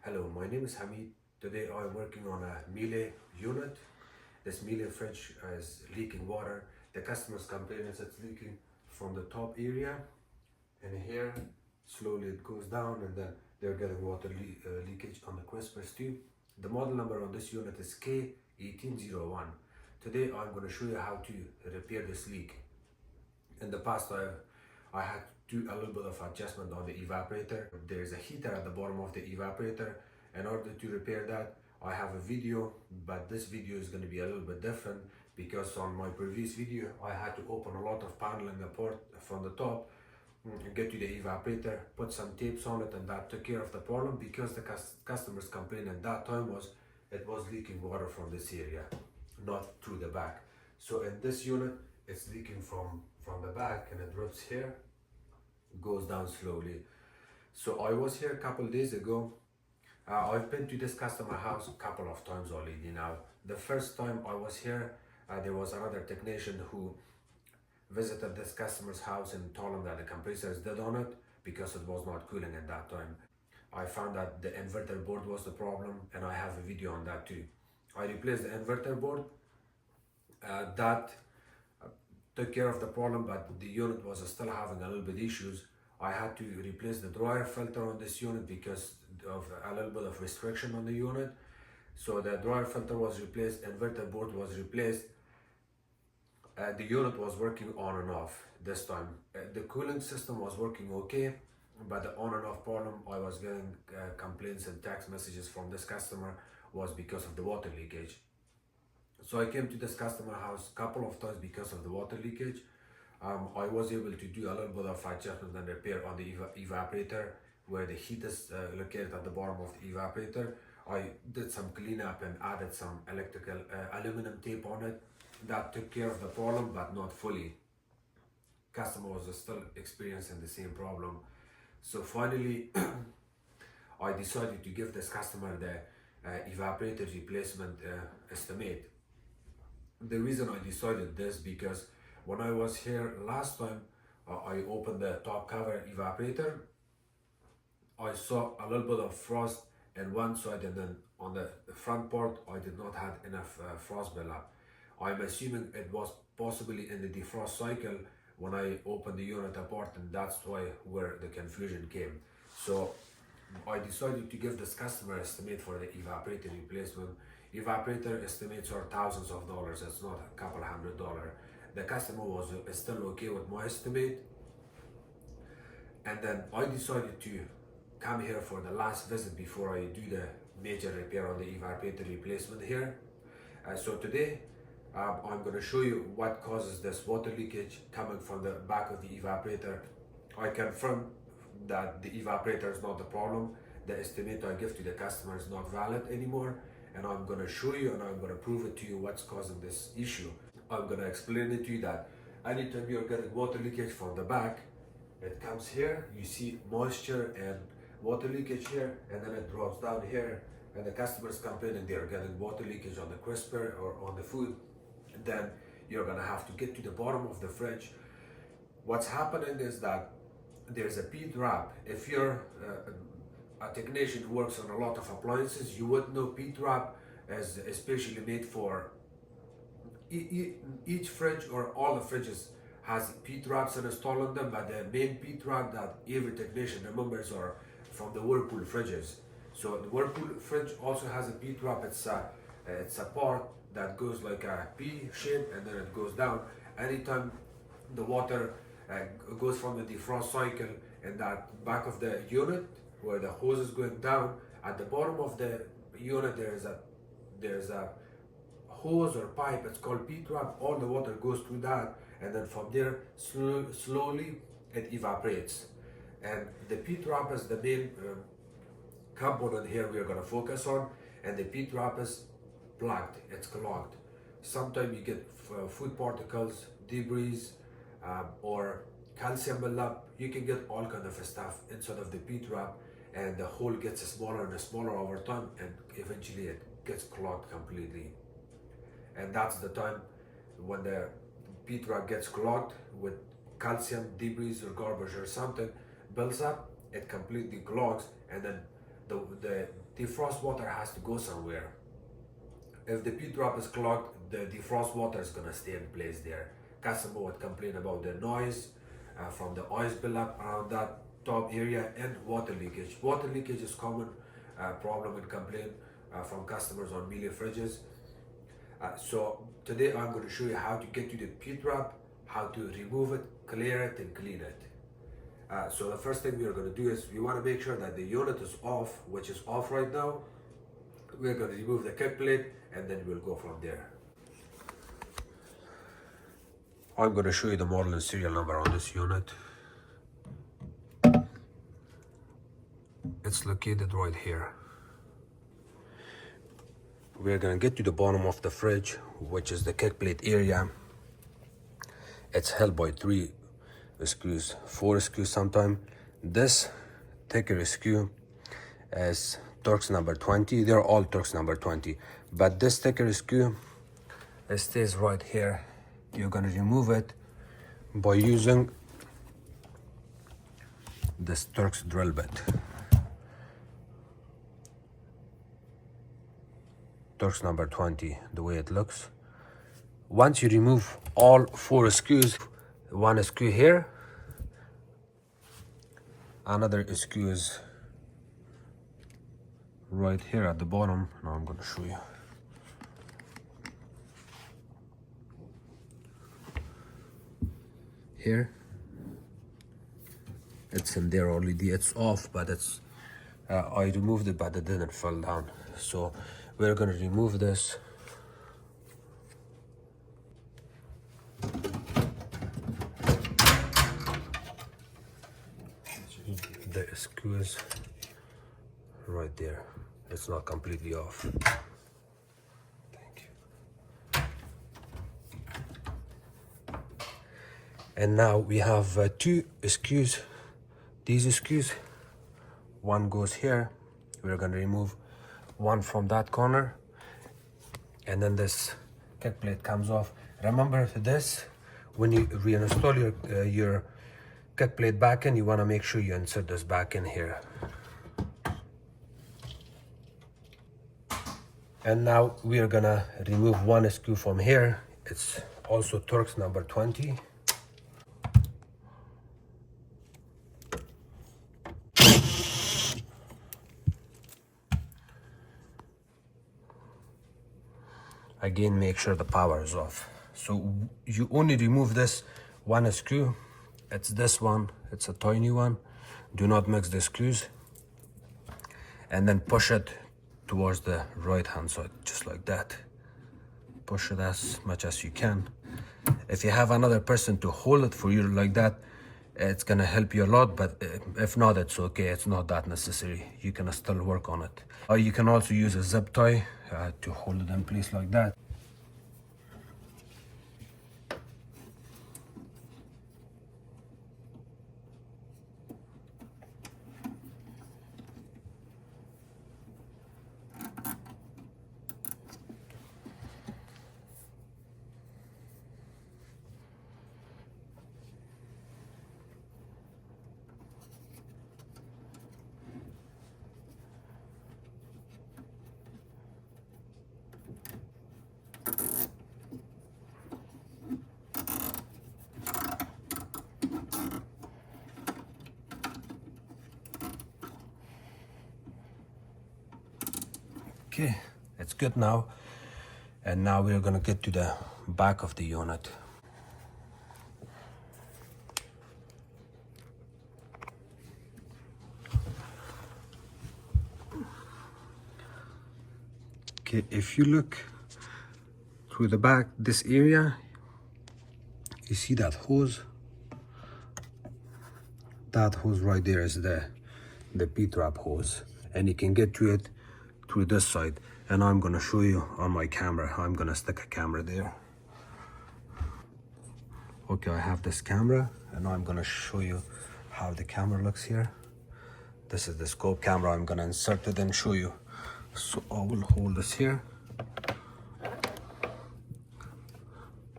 Hello, my name is Hamid. Today I'm working on a Miele unit. This Miele fridge is leaking water. The customer's complaining it's leaking from the top area, and here slowly it goes down, and then they're getting water leakage on the Christmas too. The model number on this unit is K1801. Today I'm going to show you how to repair this leak. In the past I had to do a little bit of adjustment on the evaporator. There's a heater at the bottom of the evaporator. In order to repair that, I have a video, but this video is going to be a little bit different because on my previous video I had to open a lot of paneling apart from the top, get to the evaporator, put some tapes on it, and that took care of the problem because the customer's complaint at that time was it was leaking water from this area, not through the back. So in this unit it's leaking from the back, and it drips here, goes down slowly. So I was here a couple days ago. I've been to this customer house a couple of times already now. The first time I was here, there was another technician who visited this customer's house and told him that the compressor is dead on it because it was not cooling at that time. I found that the inverter board was the problem, and I have a video on that too. I replaced the inverter board. That took care of the problem, but the unit was still having a little bit issues. I had to replace the dryer filter on this unit because of a little bit of restriction on the unit. So the dryer filter was replaced, inverter board was replaced. The unit was working on and off this time. The cooling system was working okay, but the on and off problem, I was getting complaints and text messages from this customer, was because of the water leakage. So I came to this customer house a couple of times because of the water leakage. I was able to do a little bit of adjustment and repair on the evaporator where the heat is located at the bottom of the evaporator. I did some cleanup and added some electrical aluminum tape on it. That took care of the problem, but not fully. Customer was still experiencing the same problem. So finally, I decided to give this customer the evaporator replacement estimate. The reason I decided this because when I was here last time, I opened the top cover evaporator. I saw a little bit of frost in one side, and then on the front part I did not have enough frost buildup. I'm assuming it was possibly in the defrost cycle when I opened the unit apart, and that's where the confusion came. So I decided to give this customer estimate for the evaporator replacement. Evaporator estimates are thousands of dollars, it's not a couple $100. The customer was still okay with my estimate, and then I decided to come here for the last visit before I do the major repair on the evaporator replacement here. So today I'm going to show you what causes this water leakage coming from the back of the evaporator. I confirm that the evaporator is not the problem. The estimate I give to the customer is not valid anymore, and I'm going to show you and I'm going to prove it to you what's causing this issue. I'm going to explain it to you that anytime you're getting water leakage from the back, it comes here, you see moisture and water leakage here, and then it drops down here, and the customer is complaining they're getting water leakage on the crisper or on the food. Then you're going to have to get to the bottom of the fridge. What's happening is that there's a P-trap. If you're a technician who works on a lot of appliances, you would know P-trap is especially made for each fridge, or all the fridges has P-traps installed on them, but the main P-trap that every technician remembers are from the Whirlpool fridges. So the Whirlpool fridge also has a P-trap. It's a part that goes like a P shape, and then it goes down. Anytime the water goes from the defrost cycle in that back of the unit where the hose is going down, at the bottom of the unit there's a hose or pipe. It's called P-trap. All the water goes through that, and then from there slowly it evaporates. And the P-trap is the main component here we are going to focus on, and the P-trap is plugged, it's clogged. Sometimes you get food particles, debris, or calcium buildup. You can get all kind of stuff inside of the P-trap, and the hole gets smaller and smaller over time, and eventually it gets clogged completely. And that's the time when the P-trap gets clogged with calcium, debris or garbage or something builds up, it completely clogs, and then the defrost water has to go somewhere. If the P-drop is clogged, the defrost water is gonna stay in place there. Customer would complain about the noise from the oil buildup around that top area and water leakage. Water leakage is common problem and complaint from customers on Miele fridges. So today I'm going to show you how to get to the P-drop, how to remove it, clear it, and clean it. So the first thing we are going to do is we want to make sure that the unit is off, which is off right now. We're going to remove the kick plate and then we'll go from there. I'm going to show you the model and serial number on this unit. It's located right here. We're going to get to the bottom of the fridge, which is the kick plate area. It's held by 3 screws, 4 screws sometimes. This thicker screw is Torx number 20. They're all Torx number 20, but this thicker screw, it stays right here. You're going to remove it by using this Torx drill bit. Torx number 20, the way it looks. Once you remove all 4 screws, 1 screw here, another screw is right here at the bottom. Now I'm going to show you. Here, it's in there already. It's off, but it's I removed it, but it didn't fall down. So we're going to remove this. The screw is right there. It's not completely off. Thank you. And now we have 2 screws. These screws, one goes here. We're going to remove one from that corner, and then this kick plate comes off. Remember this, when you reinstall your kick plate back in, you want to make sure you insert this back in here. And now we are gonna remove 1 screw from here. It's also Torx number 20. Again, make sure the power is off. So you only remove this 1 screw. It's this one, it's a tiny one. Do not mix the screws. And then push it towards the right hand side, just like that. Push it as much as you can. If you have another person to hold it for you like that, it's gonna help you a lot, but if not, it's okay. It's not that necessary. You can still work on it. Or you can also use a zip tie to hold it in place like that. Okay, it's good now. And now we're gonna get to the back of the unit. Okay, if you look through the back, this area, you see that hose? That hose right there is the P-trap hose. And you can get to it through this side, and I'm gonna show you on my camera. I'm gonna stick a camera there. Okay, I have this camera, and I'm gonna show you how the camera looks here. This is the scope camera. I'm gonna insert it and show you. So I will hold this here.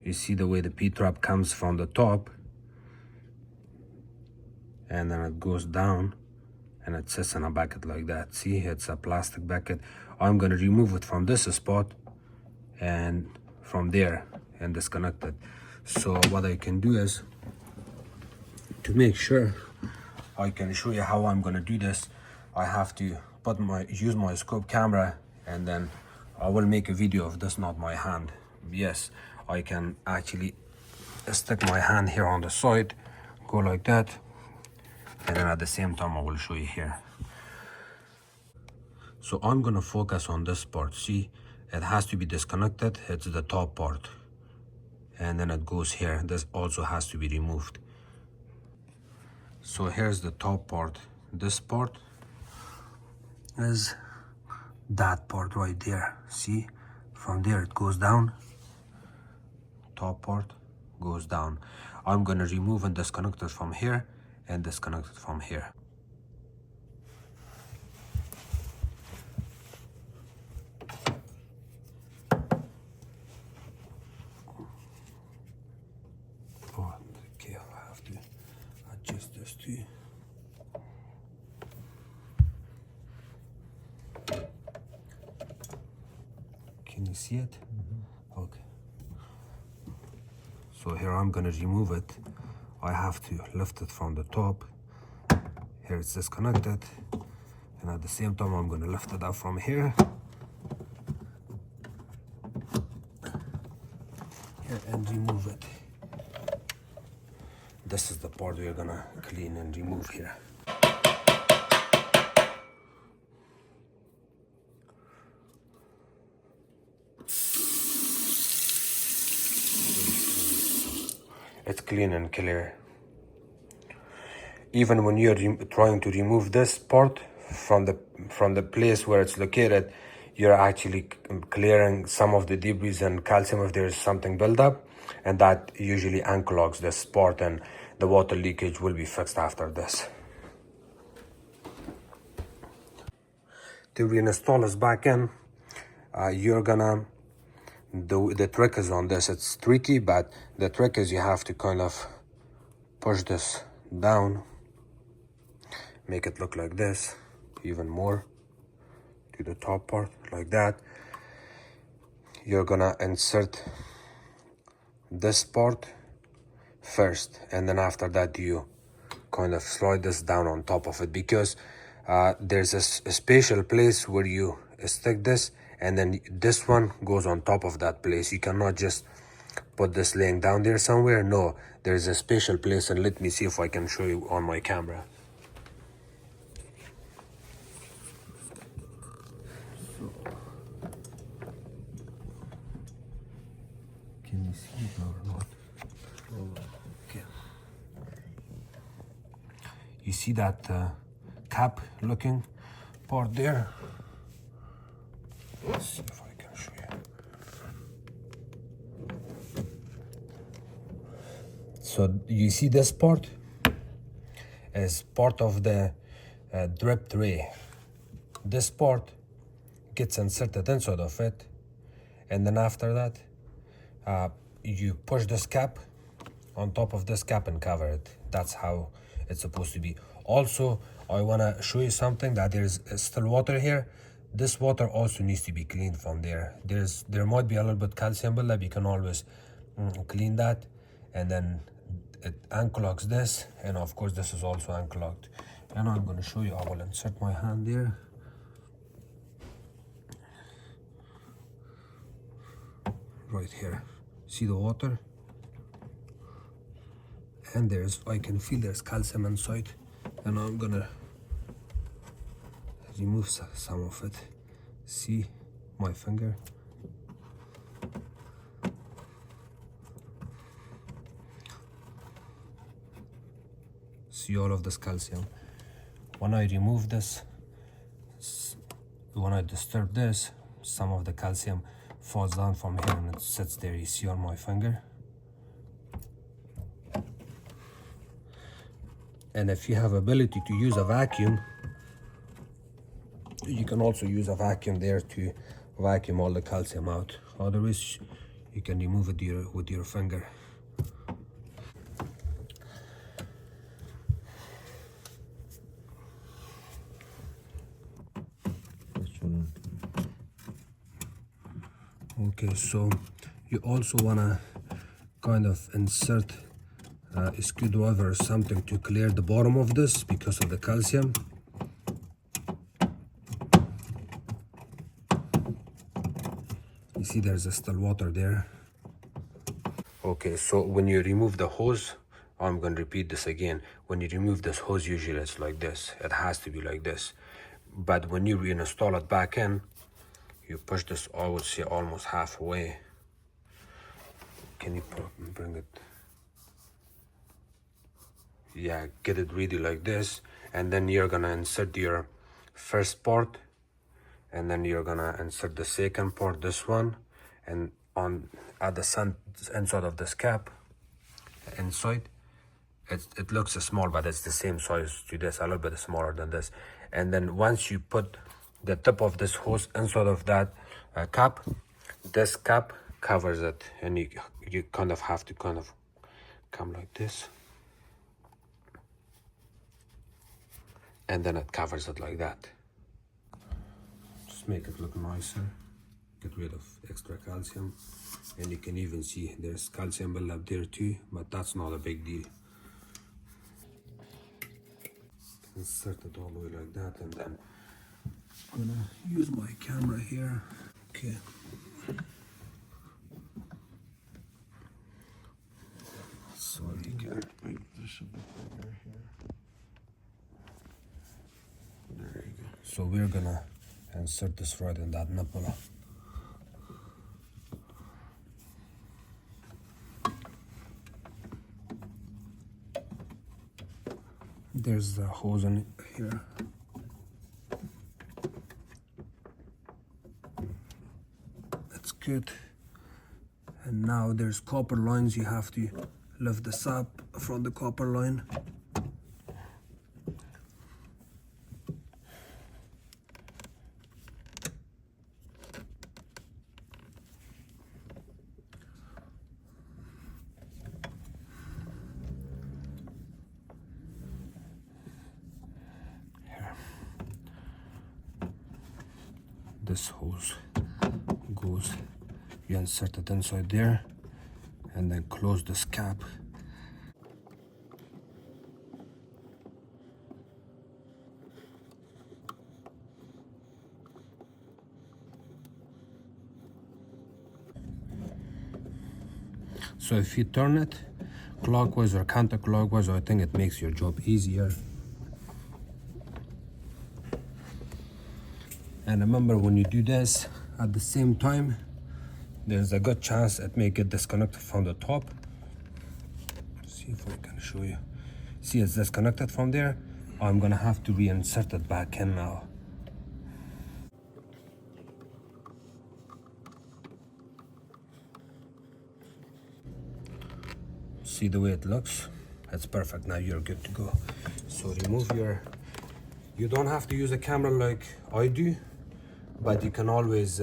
You see the way the P-trap comes from the top, and then it goes down and it sits in a bucket like that. See, it's a plastic bucket. I'm gonna remove it from this spot and from there and disconnect it. So what I can do is, to make sure I can show you how I'm gonna do this, I have to use my scope camera, and then I will make a video of this, not my hand. Yes, I can actually stick my hand here on the side, go like that, and then at the same time I will show you here. So I'm gonna focus on this part. See, it has to be disconnected. It's the top part, and then it goes here. This also has to be removed. So here's the top part. This part is that part right there. See, from there it goes down. Top part goes down. I'm gonna remove and disconnect it from here and disconnect it from here. Oh, okay, I have to adjust this too. Can you see it? Okay. So here I'm gonna remove it. I have to lift it from the top. Here it's disconnected, and at the same time I'm gonna lift it up from here. Here and remove it. This is the part we're gonna clean and remove here. It's clean and clear. Even when you're trying to remove this part from the place where it's located, you're actually clearing some of the debris and calcium if there's something built up, and that usually unclogs this part, and the water leakage will be fixed after this. To reinstall this back in, you're gonna the trick is on this. It's tricky, but the trick is you have to kind of push this down, make it look like this, even more to the top part like that. You're gonna insert this part first, and then after that you kind of slide this down on top of it, because there's a special place where you stick this, and then this one goes on top of that place. You cannot just put this laying down there somewhere. No, there's a special place, and let me see if I can show you on my camera. Can you see it or not? Okay. You see that cap looking part there? Let's see if I can show you. So you see this part is part of the drip tray. This part gets inserted inside of it, and then after that you push this cap on top of this cap and cover it. That's how it's supposed to be. Also, I want to show you something, that there's still water here. This water also needs to be cleaned from there. There might be a little bit calcium buildup. You can always clean that, and then it unclogs this, and of course this is also unclogged. And I'm going to show you. I will insert my hand there. Right here, see the water, and I can feel there's calcium inside, and I'm gonna remove some of it. See my finger? See all of this calcium. When I remove this, when I disturb this, some of the calcium falls down from here and it sits there. You see on my finger? And if you have ability to use a vacuum, you can also use a vacuum there to vacuum all the calcium out. Otherwise, you can remove it with your finger. Okay, so you also wanna kind of insert a screwdriver or something to clear the bottom of this because of the calcium. You see there's still water there. Okay, so when you remove the hose, I'm going to repeat this again. When you remove this hose, usually it's like this. It has to be like this. But when you reinstall it back in, you push this, I would say, almost halfway. Can you bring it? Yeah, get it ready like this. And then you're going to insert your first port. And then you're going to insert the second port, this one. And on at the inside of this cap, inside. It looks small, but it's the same size to this, a little bit smaller than this. And then once you put the tip of this hose inside of that cap, this cap covers it, and you kind of have to kind of come like this, and then it covers it like that. Just make it look nicer. Get rid of extra calcium, and you can even see there's calcium buildup there too, but that's not a big deal. Insert it all the way like that, and then I'm gonna use my camera here. Okay. So you can this should be bigger here. There you go. So we're gonna insert this right in that nipple. There's the hose in here. That's good. And now there's copper lines. You have to lift this up from the copper line. This hose goes, you insert it inside there, and then close this cap. So if you turn it clockwise or counterclockwise, I think it makes your job easier. And remember, when you do this at the same time, there's a good chance it may get disconnected from the top. See if I can show you. See, it's disconnected from there. I'm gonna have to reinsert it back in now. See the way it looks? That's perfect. Now you're good to go. So remove you don't have to use a camera like I do, but you can always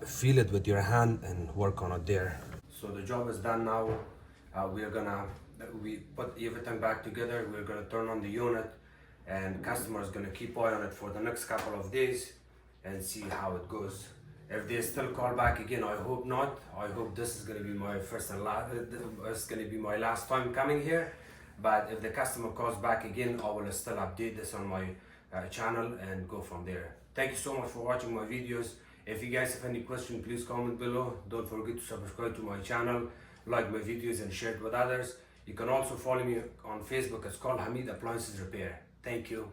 feel it with your hand and work on it there. So the job is done now. We put everything back together. We're gonna turn on the unit, and customer is gonna keep eye on it for the next couple of days and see how it goes. If they still call back again, I hope not. I hope this is gonna be my first and last. It's gonna be my last time coming here. But if the customer calls back again, I will still update this on my channel and go from there. Thank you so much for watching my videos. If you guys have any questions, please comment below. Don't forget to subscribe to my channel, like my videos, and share it with others. You can also follow me on Facebook. It's called Hamid Appliances Repair. Thank you.